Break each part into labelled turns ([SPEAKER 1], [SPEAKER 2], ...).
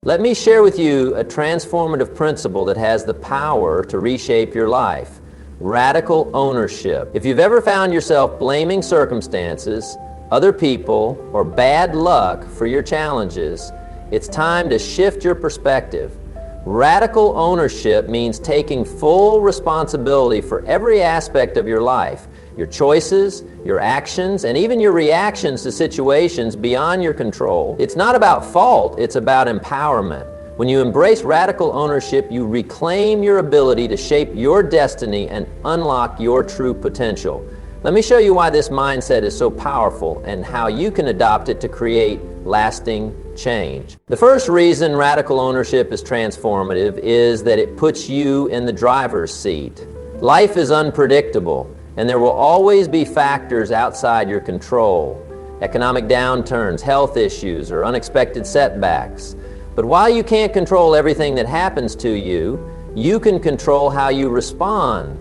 [SPEAKER 1] Let me share with you a transformative principle that has the power to reshape your life. Radical ownership. If you've ever found yourself blaming circumstances, other people, or bad luck for your challenges, it's time to shift your perspective. Radical ownership means taking full responsibility for every aspect of your life, your choices, your actions, and even your reactions to situations beyond your control. It's not about fault, it's about empowerment. When you embrace radical ownership, you reclaim your ability to shape your destiny and unlock your true potential. Let me show you why this mindset is so powerful and how you can adopt it to create lasting change. The first reason radical ownership is transformative is that it puts you in the driver's seat. Life is unpredictable, and there will always be factors outside your control. Economic downturns, health issues, or unexpected setbacks. But while you can't control everything that happens to you, you can control how you respond.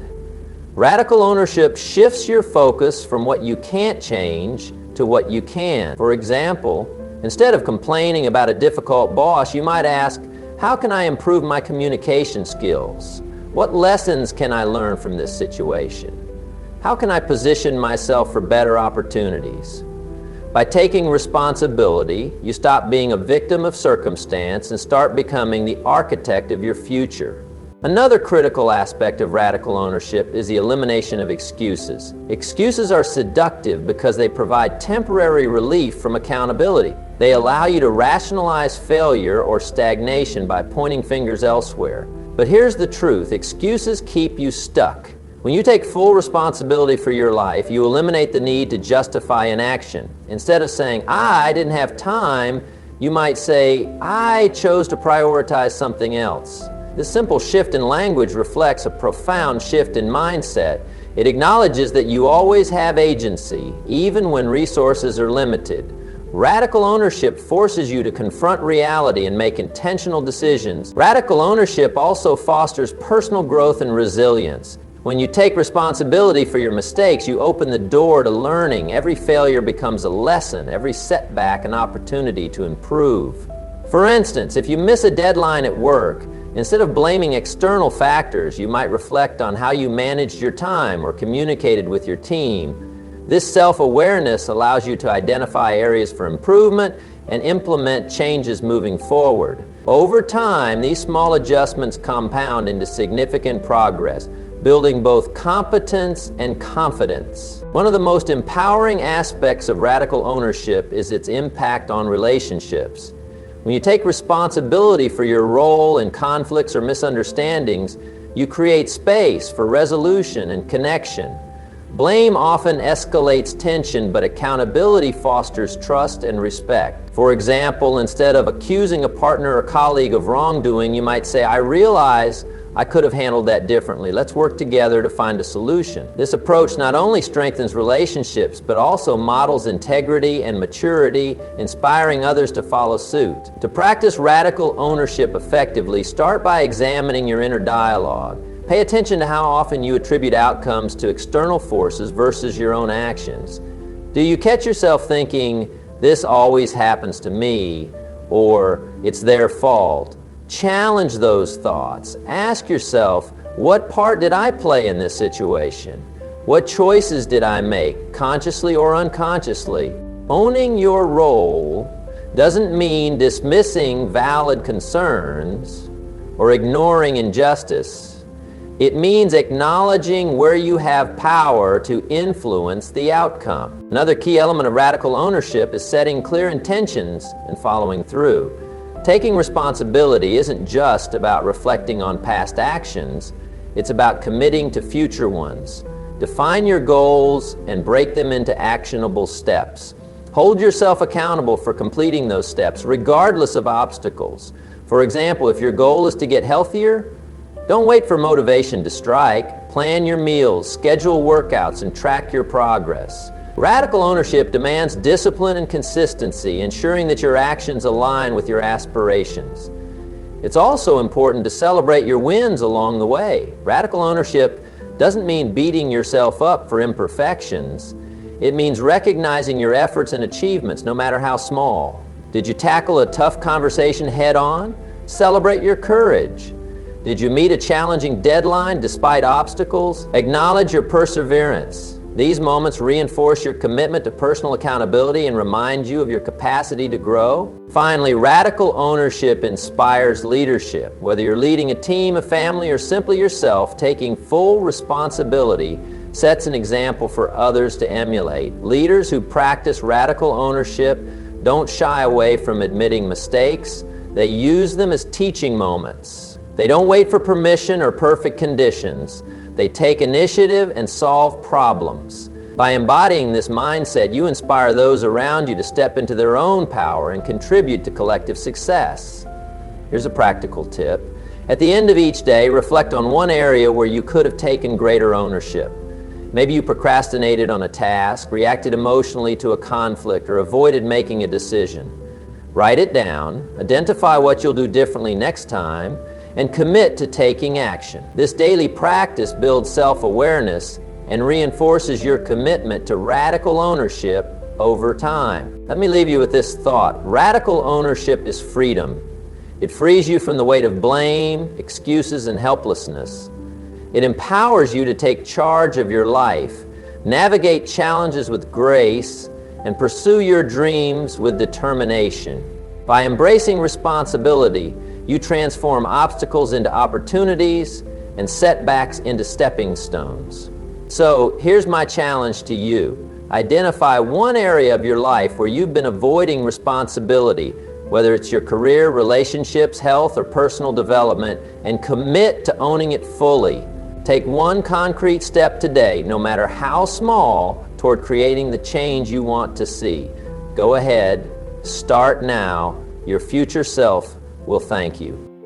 [SPEAKER 1] Radical ownership shifts your focus from what you can't change to what you can. For example, instead of complaining about a difficult boss, you might ask, how can I improve my communication skills? What lessons can I learn from this situation? How can I position myself for better opportunities? By taking responsibility, you stop being a victim of circumstance and start becoming the architect of your future. Another critical aspect of radical ownership is the elimination of excuses. Excuses are seductive because they provide temporary relief from accountability. They allow you to rationalize failure or stagnation by pointing fingers elsewhere. But here's the truth, excuses keep you stuck. When you take full responsibility for your life, you eliminate the need to justify inaction. Instead of saying, I didn't have time, you might say, I chose to prioritize something else. This simple shift in language reflects a profound shift in mindset. It acknowledges that you always have agency, even when resources are limited. Radical ownership forces you to confront reality and make intentional decisions. Radical ownership also fosters personal growth and resilience. When you take responsibility for your mistakes, you open the door to learning. Every failure becomes a lesson, every setback an opportunity to improve. For instance, if you miss a deadline at work, instead of blaming external factors, you might reflect on how you managed your time or communicated with your team. This self-awareness allows you to identify areas for improvement and implement changes moving forward. Over time, these small adjustments compound into significant progress, building both competence and confidence. One of the most empowering aspects of radical ownership is its impact on relationships. When you take responsibility for your role in conflicts or misunderstandings, you create space for resolution and connection. Blame often escalates tension, but accountability fosters trust and respect. For example, instead of accusing a partner or colleague of wrongdoing, you might say, I realize I could have handled that differently. Let's work together to find a solution. This approach not only strengthens relationships, but also models integrity and maturity, inspiring others to follow suit. To practice radical ownership effectively, start by examining your inner dialogue. Pay attention to how often you attribute outcomes to external forces versus your own actions. Do you catch yourself thinking, this always happens to me, or it's their fault? Challenge those thoughts. Ask yourself, what part did I play in this situation? What choices did I make, consciously or unconsciously? Owning your role doesn't mean dismissing valid concerns or ignoring injustice. It means acknowledging where you have power to influence the outcome. Another key element of radical ownership is setting clear intentions and following through. Taking responsibility isn't just about reflecting on past actions, it's about committing to future ones. Define your goals and break them into actionable steps. Hold yourself accountable for completing those steps, regardless of obstacles. For example, if your goal is to get healthier, don't wait for motivation to strike. Plan your meals, schedule workouts, and track your progress. Radical ownership demands discipline and consistency, ensuring that your actions align with your aspirations. It's also important to celebrate your wins along the way. Radical ownership doesn't mean beating yourself up for imperfections. It means recognizing your efforts and achievements, no matter how small. Did you tackle a tough conversation head-on? Celebrate your courage. Did you meet a challenging deadline despite obstacles? Acknowledge your perseverance. These moments reinforce your commitment to personal accountability and remind you of your capacity to grow. Finally, radical ownership inspires leadership. Whether you're leading a team, a family, or simply yourself, taking full responsibility sets an example for others to emulate. Leaders who practice radical ownership don't shy away from admitting mistakes. They use them as teaching moments. They don't wait for permission or perfect conditions. They take initiative and solve problems. By embodying this mindset, you inspire those around you to step into their own power and contribute to collective success. Here's a practical tip. At the end of each day, reflect on one area where you could have taken greater ownership. Maybe you procrastinated on a task, reacted emotionally to a conflict, or avoided making a decision. Write it down, identify what you'll do differently next time, and commit to taking action. This daily practice builds self-awareness and reinforces your commitment to radical ownership over time. Let me leave you with this thought. Radical ownership is freedom. It frees you from the weight of blame, excuses, and helplessness. It empowers you to take charge of your life, navigate challenges with grace, and pursue your dreams with determination. By embracing responsibility, you transform obstacles into opportunities and setbacks into stepping stones. So here's my challenge to you. Identify one area of your life where you've been avoiding responsibility, whether it's your career, relationships, health, or personal development, and commit to owning it fully. Take one concrete step today, no matter how small, toward creating the change you want to see. Go ahead, start now. Your future self will thank you.